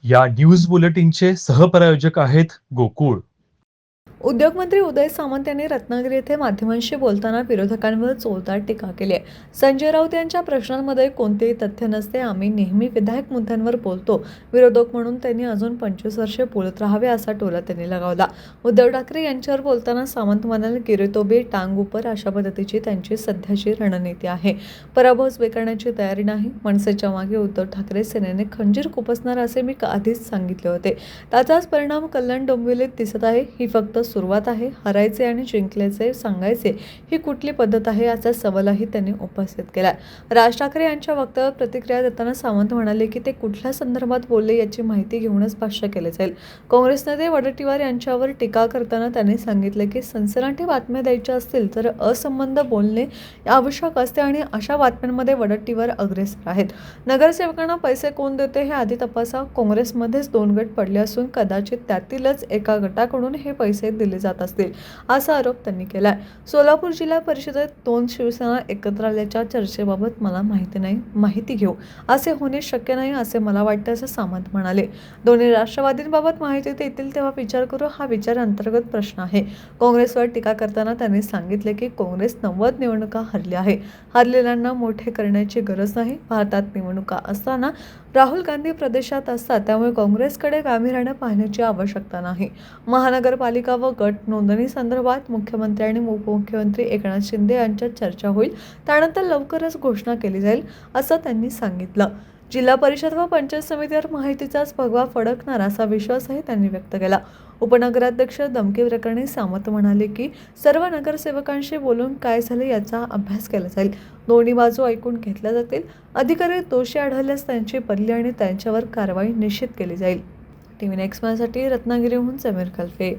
या न्यूज बुलेटिनचे सहप्रायोजक आहेत गोकुळ. उद्योगमंत्री उदय सामंत यांनी रत्नागिरी येथे माध्यमांशी बोलताना विरोधकांवर जोरदार टीका केली आहे. संजय राऊत यांच्या प्रश्नांमध्ये कोणतेही तथ्य नसते. आम्ही नेहमी विधायक मुद्द्यांवर बोलतो. विरोधक म्हणून त्यांनी अजून 25 वर्षे बोलत राहावे असा टोला त्यांनी लगावला. उद्धव ठाकरे यांच्यावर बोलताना सामंत म्हणाले, गिरेतोबे टांग उपर अशा पद्धतीची त्यांची सध्याची रणनीती आहे. पराभव स्वीकारण्याची तयारी नाही. मनसेच्या मागे उद्धव ठाकरे सेनेने खंजीर खुपसणार असे मी आधीच सांगितले होते. त्याचाच परिणाम कल्याण डोंबिवलीत दिसत आहे. ही फक्त सुरुवात आहे. हरायचे आणि जिंकल्याचे सांगायचे ही कुठली पद्धत आहे याचा सवालही त्यांनी उपस्थित केला. राज ठाकरे यांच्या वक्तव्यावर प्रतिक्रिया देताना सामंत म्हणाले की ते कुठल्या संदर्भात बोलले याची माहिती घेऊनच भाष्य केले जाईल. काँग्रेस नेते वडेट्टीवार यांच्यावर टीका करताना त्यांनी सांगितले की सनसनाटी बातम्या द्यायच्या असतील तर असंबद्ध बोलणे आवश्यक असते आणि अशा बातम्यांमध्ये वडेट्टीवार अग्रेसर आहेत. नगरसेवकांना पैसे कोण देते हे आधी तपासा. काँग्रेसमध्येच 2 गट पडले असून कदाचित त्यातीलच एका गटाकडून हे पैसे दिले जात असतील असा आरोप त्यांनी केलाय. सोलापूर जिल्हा परिषदेत 2 शिवसेना एकत्र आल्याच्या चर्चेबाबत मला माहिती नाही. माहिती घेऊ. असे होणे शक्य नाही असे मला वाटते असं सामंत म्हणाले. दोन्ही राष्ट्रवादींबाबत माहिती देतील तेव्हा विचार करू. हा विचार अंतर्गत प्रश्न आहे. काँग्रेसवर टीका करताना त्यांनी सांगितले की काँग्रेस 90 निवडणुका हरली आहे. हरलेल्यांना मोठे करण्याची गरज नाही. भारतात निवडणुका असताना राहुल गांधी प्रदेशात असतात, त्यामुळे काँग्रेसकडे गांभीर्याने पाहण्याची आवश्यकता नाही. महानगरपालिका व गट नोंदणी संदर्भात मुख्यमंत्री आणि उपमुख्यमंत्री एकनाथ शिंदे यांच्यात चर्चा होईल. त्यानंतर लवकरच घोषणा केली जाईल असं त्यांनी सांगितलं. जिल्हा परिषद व पंचायत समितीवर माहितीचाच भगवा फडकणार असा विश्वासही त्यांनी व्यक्त केला. उपनगराध्यक्ष धमकी प्रकरणी सामंत म्हणाले की सर्व नगरसेवकांशी बोलून काय झाले याचा अभ्यास केला जाईल. दोन्ही बाजू ऐकून घेतल्या जातील. अधिकारी दोषी आढळल्यास त्यांची बदली आणि त्यांच्यावर कारवाई निश्चित केली जाईल. टीव्ही नेक्स्ट साठी रत्नागिरीहून समीर खलफे.